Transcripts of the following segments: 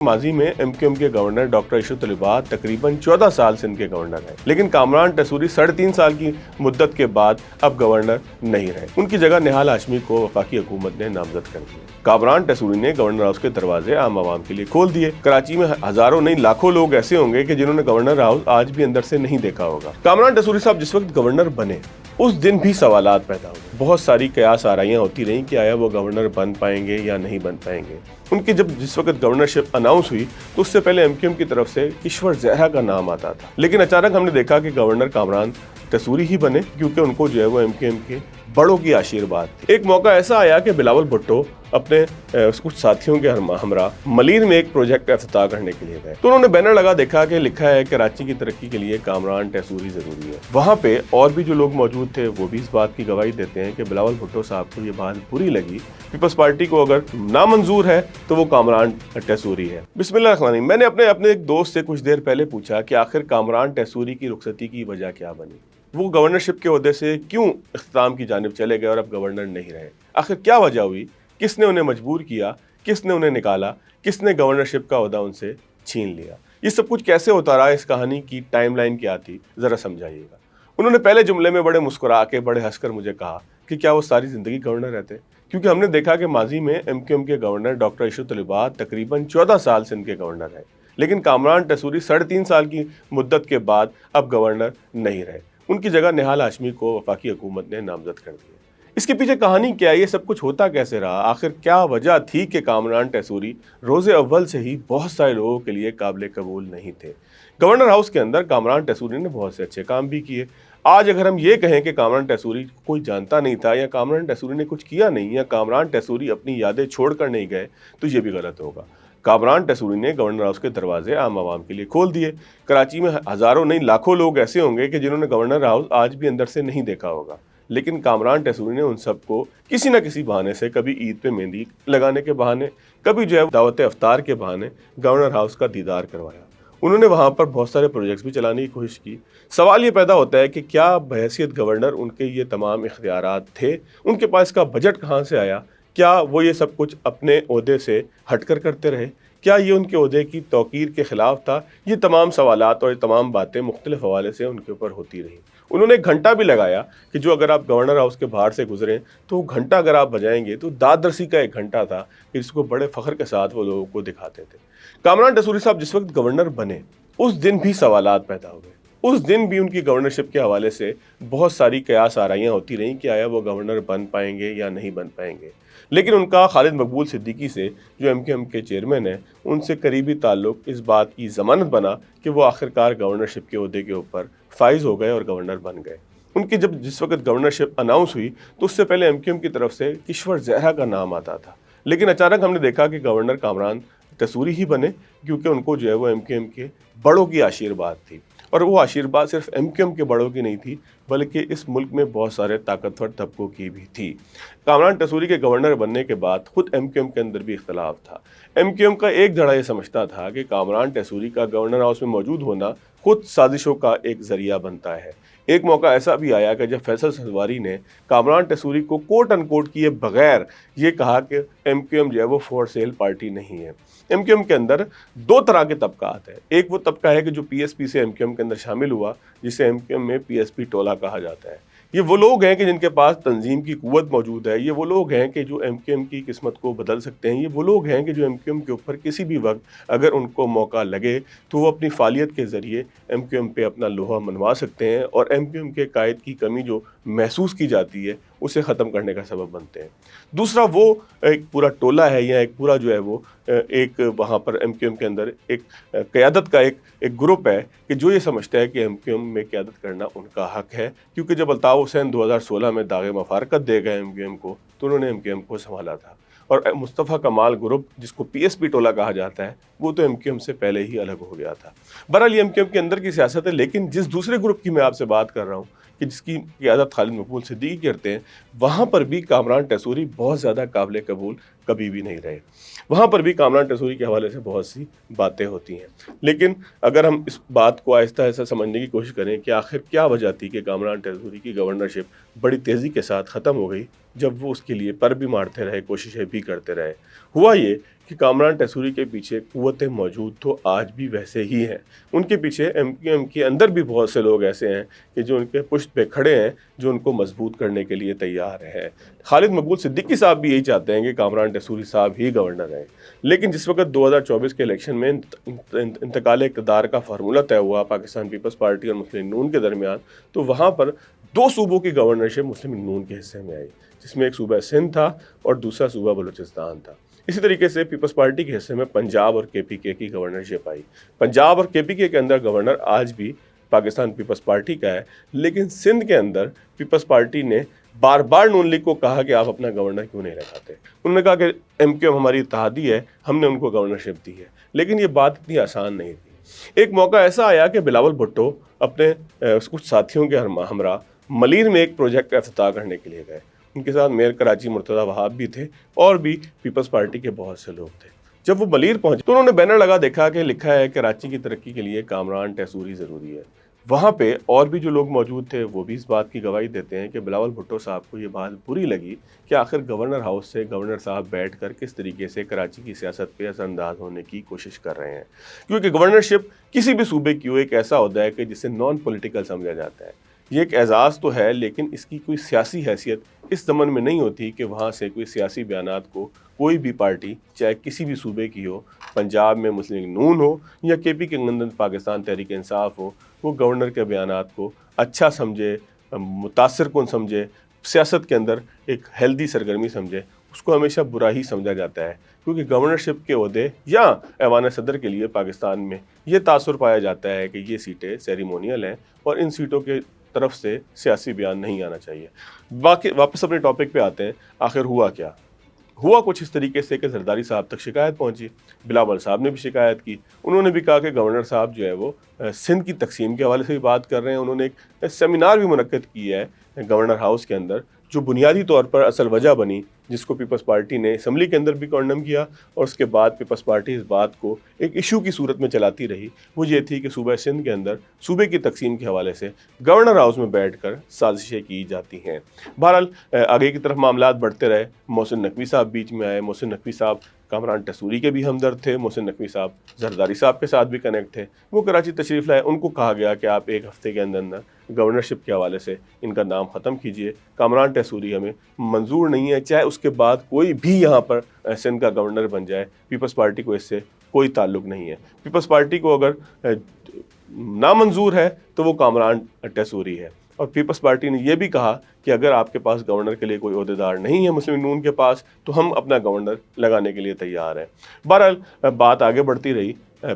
माजी में एमक्यूएम के गवर्नर डॉक्टर इशरत अली बाद तकरीबन 14 साल सिंध के गवर्नर हैं, लेकिन कामरान टसूरी 3.5 साल की मुद्दत के बाद अब गवर्नर नहीं रहे। उनकी जगह निहाल हाशमी को वफाकी हुकूमत ने नामजद कर दिया। कामरान टसूरी ने गवर्नर हाउस के दरवाजे आम आवाम के लिए खोल दिए। कराची में हजारों नहीं लाखों लोग ऐसे होंगे कि जिन्होंने गवर्नर हाउस आज भी अंदर से नहीं देखा होगा। कामरान टसूरी साहब जिस वक्त गवर्नर बने उस दिन भी सवालात पैदा हुए। बहुत सारी कयास आराइयाँ होती रहीं कि आया वो गवर्नर बन पाएंगे या नहीं बन पाएंगे। उनकी जब जिस वक्त गवर्नरशिप अनाउंस हुई तो उससे पहले एमक्यूएम की तरफ से किश्वर जहरा का नाम आता था, लेकिन अचानक हमने देखा कि गवर्नर कामरान टसूरी ही बने, क्योंकि उनको जो है वो एमक्यूएम के बड़ों की आशीर्वाद थी। एक मौका ऐसा आया कि बिलावल भुट्टो अपने कुछ साथियों के हमरा मलीर में एक प्रोजेक्ट इफ्तिताह करने के लिए गए, तो उन्होंने बैनर लगा देखा कि लिखा है कराची की तरक्की के लिए कामरान टसूरी जरूरी है। वहाँ पे और भी जो लोग मौजूद थे वो भी इस बात की गवाही देते हैं कि बिलावल भुट्टो साहब को ये बात बुरी लगी। पीपल्स पार्टी को अगर नामंजूर है तो वो कामरान टसूरी है। बिस्मिल्लाह। मैंने अपने एक दोस्त से कुछ देर पहले पूछा कि आखिर कामरान टसूरी की रुखसती की वजह क्या बनी, वो गवर्नरशिप के ओहदे से क्यों इख्तिताम की जानिब चले गए और अब गवर्नर नहीं रहे। आखिर क्या वजह हुई, किसने उन्हें मजबूर किया, किसने उन्हें निकाला, किसने गवर्नरशिप का ओहदा उनसे छीन लिया। ये सब कुछ कैसे होता रहा, इस कहानी की टाइमलाइन क्या थी, ज़रा समझाइएगा। उन्होंने पहले जुमले में बड़े मुस्कुरा के बड़े हंसकर मुझे कहा कि क्या वो सारी ज़िंदगी गवर्नर रहते, क्योंकि हमने देखा कि माजी में एमक्यूएम के गवर्नर डॉक्टर इशरत अली बाद तकरीबन 14 साल सिंध के गवर्नर हैं, लेकिन कामरान टसूरी 3.5 साल की मुद्दत के बाद अब गवर्नर नहीं रहे। उनकी जगह निहाल हाशमी को वफाकी हुकूमत ने नामजद कर दिया। इसके पीछे कहानी क्या है, ये सब कुछ होता कैसे रहा, आखिर क्या वजह थी कि कामरान टसूरी रोज़े अव्वल से ही बहुत सारे लोगों के लिए काबिल कबूल नहीं थे। गवर्नर हाउस के अंदर कामरान टसूरी ने बहुत से अच्छे काम भी किए। आज अगर हम ये कहें कि कामरान टसूरी कोई जानता नहीं था या कामरान टसूरी ने कुछ किया नहीं या कामरान टसूरी अपनी यादें छोड़ कर नहीं गए तो ये भी गलत होगा। कामरान टसूरी ने गवर्नर हाउस के दरवाजे आम आवाम के लिए खोल दिए। कराची में हजारों नहीं लाखों लोग ऐसे होंगे कि जिन्होंने गवर्नर हाउस आज भी अंदर से नहीं देखा होगा, लेकिन कामरान टसूरी ने उन सबको किसी न किसी बहाने से, कभी ईद पे मेहंदी लगाने के बहाने, कभी जो है दावत अफ्तार के बहाने गवर्नर हाउस का दीदार करवाया। उन्होंने वहाँ पर बहुत सारे प्रोजेक्ट्स भी चलाने की कोशिश की। सवाल ये पैदा होता है कि क्या बहैसियत गवर्नर उनके ये तमाम इख्तियारात थे, उनके पास का बजट कहाँ से आया, क्या वो ये सब कुछ अपने ओहदे से हटकर करते रहे, क्या ये उनके ओहदे की तौकीर के ख़िलाफ़ था। ये तमाम सवालात और ये तमाम बातें मुख्तलिफ हवाले से उनके ऊपर होती रहीं। उन्होंने एक घंटा भी लगाया कि जो अगर आप गवर्नर हाउस के बाहर से गुजरें तो घंटा अगर आप बजाएंगे तो दाद रसी का एक घंटा था कि जिसको बड़े फ़ख्र के साथ वो लोगों को दिखाते थे। कामरान टसूरी साहब जिस वक्त गवर्नर बने उस दिन भी सवालात पैदा हुए। उस दिन भी उनकी गवर्नरशिप के हवाले से बहुत सारी कयास आराइयाँ होती रहीं कि आया वो गवर्नर बन पाएंगे या नहीं बन पाएंगे, लेकिन उनका खालिद मकबूल सिद्दीकी से जो एमक्यूएम के चेयरमैन हैं उनसे करीबी ताल्लुक इस बात की ज़मानत बना कि वो आखिरकार गवर्नरशिप के ओहदे के ऊपर फाइज हो गए और गवर्नर बन गए। उनकी जब जिस वक्त गवर्नरशिप अनाउंस हुई तो उससे पहले एमक्यूएम की तरफ से किश्वर जहरा का नाम आता था, लेकिन अचानक हमने देखा कि गवर्नर कामरान टसूरी ही बने, क्योंकि उनको जो है वो एमक्यूएम के बड़ों की आशीर्वाद थी। और वो आशीर्वाद सिर्फ एमक्यूएम के बड़ों की नहीं थी, बल्कि इस मुल्क में बहुत सारे ताकतवर तबकों की भी थी। कामरान टसूरी के गवर्नर बनने के बाद खुद एमक्यूएम के अंदर भी इख्तलाफ था। एमक्यूएम का एक धड़ा ये समझता था कि कामरान टसूरी का गवर्नर हाउस में मौजूद होना खुद साजिशों का एक जरिया बनता है। एक मौका ऐसा भी आया कि जब फैसल सरवारी ने कामरान टसूरी को कोट अनकोट किए बगैर ये कहा कि एमक्यूएम जो है वो फॉर सेल पार्टी नहीं है। एमक्यूएम के अंदर दो तरह के तबकात हैं। एक वो तबका है कि जो पीएसपी से एमक्यूएम के अंदर शामिल हुआ, जिसे एमक्यूएम में पीएसपी टोला कहा जाता है। ये वो लोग हैं कि जिनके पास तंजीम की कुव्वत मौजूद है। ये वो लोग हैं कि जो एमक्यूएम की किस्मत को बदल सकते हैं। ये वो लोग हैं कि जो एमक्यूएम के ऊपर किसी भी वक्त अगर उनको मौका लगे तो वो अपनी फालियत के ज़रिए एमक्यूएम पे अपना लोहा मनवा सकते हैं और एमक्यूएम के कायद की कमी जो महसूस की जाती है उसे ख़त्म करने का सबब बनते हैं। दूसरा वो एक पूरा टोला है या एक पूरा जो है वो एक वहाँ पर एमक्यूएम के अंदर एक क़यादत का एक ग्रुप है कि जो ये समझता है कि एमक्यूएम में क़यादत करना उनका हक़ है, क्योंकि जब अल्ताफ़ हुसैन 2016 में दाग़े मफ़ारक़त दे गए एमक्यूएम को तो उन्होंने एमक्यूएम को संभाला था। और मुस्तफ़ा कमाल ग्रुप जिसको पीएसपी टोला कहा जाता है वो तो एमक्यूएम से पहले ही अलग हो गया था। बहरहाल ये एमक्यूएम के अंदर की सियासत है, लेकिन जिस दूसरे ग्रुप की मैं आपसे बात कर रहा हूँ कि जिसकी क़यादत खालिद मकबूल सिद्दीकी करते हैं, वहाँ पर भी कामरान टसूरी बहुत ज़्यादा काबिल कबूल कभी भी नहीं रहे। वहाँ पर भी कामरान टसूरी के हवाले से बहुत सी बातें होती हैं। लेकिन अगर हम इस बात को आहिस्ता आहिस्ता समझने की कोशिश करें कि आखिर क्या वजह थी कि कामरान टसूरी की गवर्नरशिप बड़ी तेज़ी के साथ ख़त्म हो गई, जब वो उसके लिए पर भी मारते रहे, कोशिशें भी करते रहे। हुआ ये کہ کامران ٹیسوری کے پیچھے قوتیں موجود تو آج بھی ویسے ہی ہیں. ان کے پیچھے MQM کے اندر بھی بہت سے لوگ ایسے ہیں کہ جو ان کے پشت پہ کھڑے ہیں, جو ان کو مضبوط کرنے کے لیے تیار ہیں. خالد مقبول صدیقی صاحب بھی یہی چاہتے ہیں کہ کامران ٹیسوری صاحب ہی گورنر رہیں, لیکن جس وقت 2024 کے الیکشن میں انتقال اقتدار کا فارمولہ طے ہوا پاکستان پیپلز پارٹی اور مسلم لیگ نون کے درمیان, تو وہاں پر 2 صوبوں کی گورنرشپ مسلم لیگ نون کے حصے میں آئی, جس میں ایک صوبہ سندھ تھا اور دوسرا صوبہ بلوچستان تھا. اسی طریقے سے پیپلز پارٹی کے حصے میں پنجاب اور KPK کی گورنرشپ آئی. پنجاب اور KPK کے اندر گورنر آج بھی پاکستان پیپلز پارٹی کا ہے, لیکن سندھ کے اندر پیپلز پارٹی نے بار بار نون لیگ کو کہا کہ آپ اپنا گورنر کیوں نہیں رکھاتے. انہوں نے کہا کہ MQM ہماری اتحادی ہے, ہم نے ان کو گورنرشپ دی ہے, لیکن یہ بات اتنی آسان نہیں تھی. ایک موقع ایسا آیا کہ بلاول بھٹو اپنے کچھ ساتھیوں کے ہمراہ ملیر میں ایک پروجیکٹ کا افتتاح کرنے کے لیے گئے. ان کے ساتھ میئر کراچی مرتضی وہاب بھی تھے اور بھی پیپلز پارٹی کے بہت سے لوگ تھے. جب وہ ملیر پہنچے تو انہوں نے بینر لگا دیکھا کہ لکھا ہے کراچی کی ترقی کے لیے کامران ٹیسوری ضروری ہے. وہاں پہ اور بھی جو لوگ موجود تھے وہ بھی اس بات کی گواہی دیتے ہیں کہ بلاول بھٹو صاحب کو یہ بات بری لگی کہ آخر گورنر ہاؤس سے گورنر صاحب بیٹھ کر کس طریقے سے کراچی کی سیاست پہ اثر انداز ہونے کی کوشش کر رہے ہیں, کیونکہ گورنرشپ کسی بھی صوبے کی ایک ایسا عہدہ ہے کہ جسے نان پولیٹیکل سمجھا جاتا ہے. یہ ایک اعزاز تو ہے, لیکن اس کی کوئی سیاسی حیثیت اس ضمن میں نہیں ہوتی کہ وہاں سے کوئی سیاسی بیانات کو کوئی بھی پارٹی چاہے کسی بھی صوبے کی ہو, پنجاب میں مسلم لیگ نون ہو یا KP کے اندر پاکستان تحریک انصاف ہو, وہ گورنر کے بیانات کو اچھا سمجھے, متاثر کن سمجھے, سیاست کے اندر ایک ہیلدی سرگرمی سمجھے. اس کو ہمیشہ برا ہی سمجھا جاتا ہے, کیونکہ گورنرشپ کے عہدے یا ایوان صدر کے لیے پاکستان میں یہ تاثر پایا جاتا ہے کہ یہ سیٹیں سیریمونیل ہیں اور ان سیٹوں کے طرف سے سیاسی بیان نہیں آنا چاہیے. باقی واپس اپنے ٹاپک پہ آتے ہیں. آخر ہوا کیا؟ ہوا کچھ اس طریقے سے کہ زرداری صاحب تک شکایت پہنچی. بلاول صاحب نے بھی شکایت کی. انہوں نے بھی کہا کہ گورنر صاحب جو ہے وہ سندھ کی تقسیم کے حوالے سے بھی بات کر رہے ہیں. انہوں نے ایک سیمینار بھی منعقد کی ہے گورنر ہاؤس کے اندر, جو بنیادی طور پر اصل وجہ بنی, جس کو پیپلز پارٹی نے اسمبلی کے اندر بھی کنڈم کیا اور اس کے بعد پیپلز پارٹی اس بات کو ایک ایشو کی صورت میں چلاتی رہی. وہ یہ تھی کہ صوبہ سندھ کے اندر صوبے کی تقسیم کے حوالے سے گورنر ہاؤس میں بیٹھ کر سازشیں کی جاتی ہیں. بہرحال آگے کی طرف معاملات بڑھتے رہے. محسن نقوی صاحب بیچ میں آئے. محسن نقوی صاحب کامران ٹیسوری کے بھی ہمدرد تھے. محسن نقوی صاحب زرداری صاحب کے ساتھ بھی کنیکٹ تھے. وہ کراچی تشریف لائے. ان کو کہا گیا کہ آپ ایک ہفتے کے اندر گورنرشپ کے حوالے سے ان کا نام ختم کیجئے. کامران ٹیسوری ہمیں منظور نہیں ہے, چاہے اس کے بعد کوئی بھی یہاں پر سندھ کا گورنر بن جائے. پیپلز پارٹی کو اس سے کوئی تعلق نہیں ہے. پیپلز پارٹی کو اگر نامنظور ہے تو وہ کامران ٹیسوری ہے. اور پیپلز پارٹی نے یہ بھی کہا کہ اگر آپ کے پاس گورنر کے لیے کوئی عہدیدار نہیں ہے مسلم لیگ نون کے پاس, تو ہم اپنا گورنر لگانے کے لیے تیار ہیں. بہرحال بات آگے بڑھتی رہی.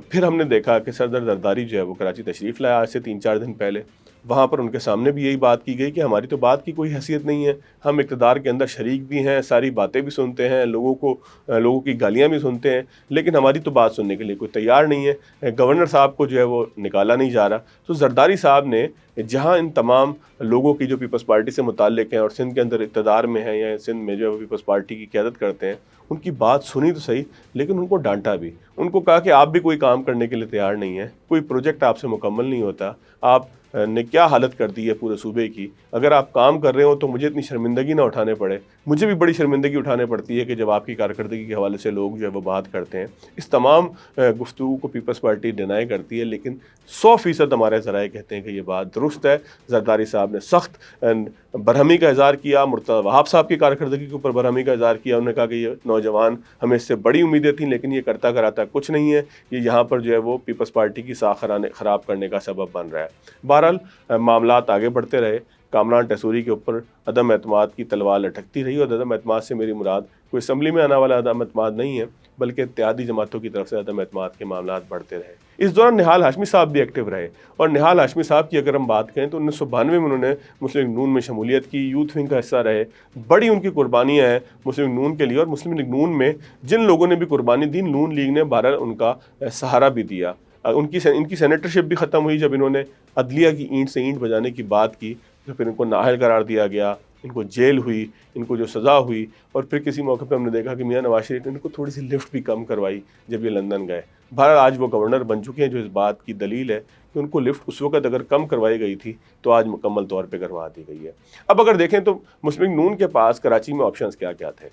پھر ہم نے دیکھا کہ سردار زرداری جو ہے وہ کراچی تشریف لایا آج سے 3-4 دن پہلے. وہاں پر ان کے سامنے بھی یہی بات کی گئی کہ ہماری تو بات کی کوئی حیثیت نہیں ہے, ہم اقتدار کے اندر شریک بھی ہیں, ساری باتیں بھی سنتے ہیں, لوگوں کی گالیاں بھی سنتے ہیں, لیکن ہماری تو بات سننے کے لیے کوئی تیار نہیں ہے. گورنر صاحب کو جو ہے وہ نکالا نہیں جا رہا. تو زرداری صاحب نے جہاں ان تمام لوگوں کی جو پیپلز پارٹی سے متعلق ہیں اور سندھ کے اندر اقتدار میں ہیں یا سندھ میں جو ہے پیپلز پارٹی کی قیادت کرتے ہیں, ان کی بات سنی تو صحیح, لیکن ان کو ڈانٹا بھی. ان کو کہا کہ آپ بھی کوئی کام کرنے کے لیے تیار نہیں ہیں, کوئی پروجیکٹ آپ سے مکمل نہیں ہوتا, آپ نے کیا حالت کر دی ہے پورے صوبے کی. اگر آپ کام کر رہے ہو تو مجھے اتنی شرمندگی نہ اٹھانے پڑے. مجھے بھی بڑی شرمندگی اٹھانے پڑتی ہے کہ جب آپ کی کارکردگی کے حوالے سے لوگ جو ہے وہ بات کرتے ہیں. اس تمام گفتگو کو پیپلز پارٹی ڈینائی کرتی ہے, لیکن 100% ہمارے ذرائع کہتے ہیں کہ یہ بات درست ہے. زرداری صاحب نے سخت برہمی کا اظہار کیا, مرتضی وہاب صاحب کی کارکردگی کے اوپر برہمی کا اظہار کیا. انہوں نے کہا کہ یہ نوجوان, ہمیں اس سے بڑی امیدیں تھیں لیکن یہ کرتا کراتا کچھ نہیں ہے, یہ یہاں پر جو ہے وہ پیپلز پارٹی کی ساکھ خراب کرنے کا سبب بن رہا ہے. بہرحال معاملات آگے بڑھتے رہے. کامران ٹیسوری کے اوپر عدم اعتماد کی تلوار لٹکتی رہی, اور عدم اعتماد سے میری مراد کوئی اسمبلی میں آنے والا عدم اعتماد نہیں ہے, بلکہ اتحادی جماعتوں کی طرف سے عدم اعتماد کے معاملات بڑھتے رہے. اس دوران نہال ہاشمی صاحب بھی ایکٹیو رہے, اور نہال ہاشمی صاحب کی اگر ہم بات کریں تو 1992 میں انہوں نے مسلم لیگ نون میں شمولیت کی, یوتھ ونگ کا حصہ رہے. بڑی ان کی قربانیاں ہیں مسلم لیگ نون کے لیے, اور مسلم لیگ نون میں جن لوگوں نے بھی قربانی دی, نون لیگ نے بہرحال ان کا سہارا بھی دیا. ان کی سینیٹرشپ بھی ختم ہوئی جب انہوں نے عدلیہ کی اینٹ سے اینٹ بجانے کی بات کی, تو پھر ان کو نااہل قرار دیا گیا, ان کو جیل ہوئی, ان کو جو سزا ہوئی, اور پھر کسی موقع پہ ہم نے دیکھا کہ میاں نواز شریف نے ان کو تھوڑی سی لفٹ بھی کم کروائی جب یہ لندن گئے. بہرحال آج وہ گورنر بن چکے ہیں, جو اس بات کی دلیل ہے کہ ان کو لفٹ اس وقت اگر کم کروائی گئی تھی تو آج مکمل طور پہ کروا دی گئی ہے. اب اگر دیکھیں تو مسلم لیگ نون کے پاس کراچی میں آپشنز کیا کیا تھے.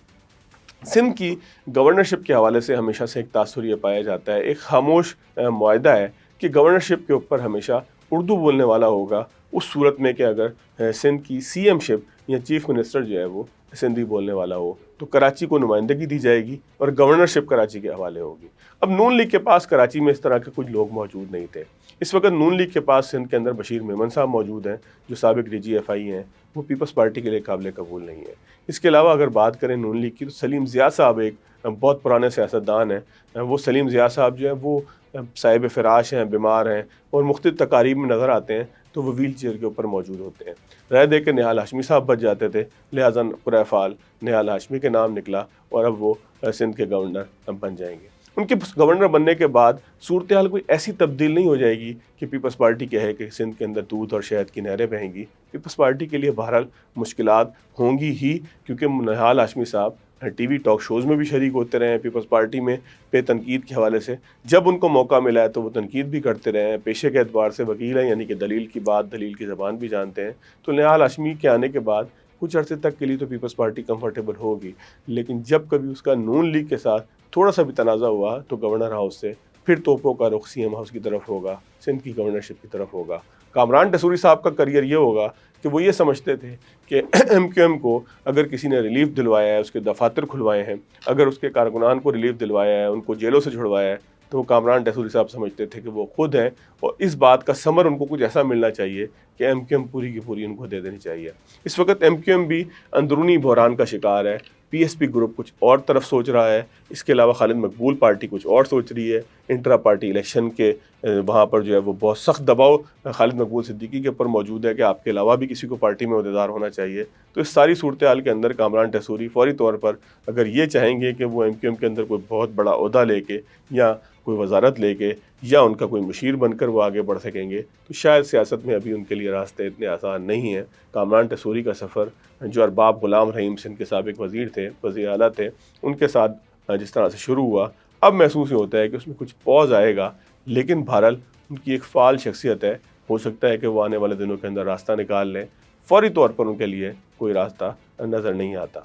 सिंध की गवर्नरशिप के हवाले से हमेशा से एक तासुर ये पाया जाता है, एक खामोश मुआहदा है कि गवर्नरशिप के ऊपर हमेशा उर्दू बोलने वाला होगा उस सूरत में कि अगर सिंध की सीएमशिप या चीफ मिनिस्टर जो है वो सिंधी बोलने वाला हो तो कराची को नुमाइंदगी दी जाएगी और गवर्नरशिप कराची के हवाले होगी। अब नून लीग के पास कराची में इस तरह के कुछ लोग मौजूद नहीं थे। इस वक्त नून लीग के पास सिंध के अंदर बशीर मेमन साहब मौजूद हैं जो साबिक DGFI हैं, वो पीपल्स पार्टी के लिए काबिल कबूल नहीं है। इसके अलावा अगर बात करें नून लीग की तो सलीम ज़िया साहब एक बहुत पुराने सियासतदान हैं। वो सलीम ज़िया साहब जो हैं वो साहिब फ़राश हैं, बीमार हैं और मुख्तलिफ तकारीब में नज़र आते हैं तो वो व्हील चेयर के ऊपर मौजूद होते हैं। रह दे के निहाल हाशमी साहब बच जाते थे, लिहाजा कुरैफाल निहाल हाशमी के नाम निकला और अब वो सिंध के गवर्नर बन जाएंगे। उनके गवर्नर बनने के बाद सूरत हाल कोई ऐसी तब्दील नहीं हो जाएगी कि पीपल्स पार्टी कहे कि सिंध के अंदर दूध और शहद की नहरें बहेंगी। पीपल्स पार्टी के लिए बहरहाल मुश्किलात होंगी ही, क्योंकि निहाल हाशमी साहब TV टॉक शोज़ में भी शरीक होते रहे हैं पीपल्स पार्टी में पे तनकीद के हवाले से। जब उनको मौका मिला है तो वो तनकीद भी करते रहे हैं। पेशे के एतबार से वकील हैं, यानी कि दलील की बात, दलील की ज़बान भी जानते हैं। तो निहाल हाशमी के आने के बाद कुछ अरसे तक के लिए तो पीपल्स पार्टी कंफर्टेबल होगी, लेकिन जब कभी उसका नून लीग के साथ थोड़ा सा भी तनाज़ा हुआ तो गवर्नर हाउस से फिर तोपों का रुख CM हाउस की तरफ होगा, सिंध की गवर्नरशिप की तरफ होगा। कामरान टसूरी साहब का करियर ये होगा कि वो ये समझते थे कि MQM को अगर किसी ने रिलीफ दिलवाया है, उसके दफातर खुलवाए हैं, अगर उसके कारकुनान को रिलीफ दिलवाया है, उनको जेलों से छुड़वाया है, तो वो कामरान टसूरी साहब समझते थे कि वो खुद हैं और इस बात का समर उनको कुछ ऐसा मिलना चाहिए कि MQM पूरी की पूरी उनको दे देनी चाहिए। इस वक्त MQM भी अंदरूनी बहरान का शिकार है। PSP ग्रुप कुछ और तरफ सोच रहा है, इसके अलावा खालिद मकबूल पार्टी कुछ और सोच रही है। इंट्रा पार्टी इलेक्शन के वहाँ पर जो है वो बहुत सख्त दबाव खालिद मकबूल सिद्दीकी के ऊपर मौजूद है कि आपके अलावा भी किसी को पार्टी में अहदेदार होना चाहिए। तो इस सारी सूरत हाल के अंदर कामरान टसूरी फौरी तौर पर अगर ये चाहेंगे कि वो MQM के अंदर कोई बहुत बड़ा ओहदा लेके या कोई वजारत लेके या उनका कोई मुशीर बनकर वो आगे बढ़ सकेंगे, तो शायद सियासत में अभी उनके लिए रास्ते इतने आसान नहीं हैं। कामरान टसूरी का सफ़र जो अरबाब गुलाम रहीम सिंध के साबिक वज़ीर थे, वज़ीर आला थे, उनके साथ जिस तरह से शुरू हुआ, अब महसूस होता है कि उसमें कुछ पॉज आएगा, लेकिन बहरहाल उनकी एक फ़ाल शख्सियत है। हो सकता है कि वो आने वाले दिनों के अंदर रास्ता निकाल लें। फौरी तौर पर उनके लिए कोई रास्ता नज़र नहीं आता।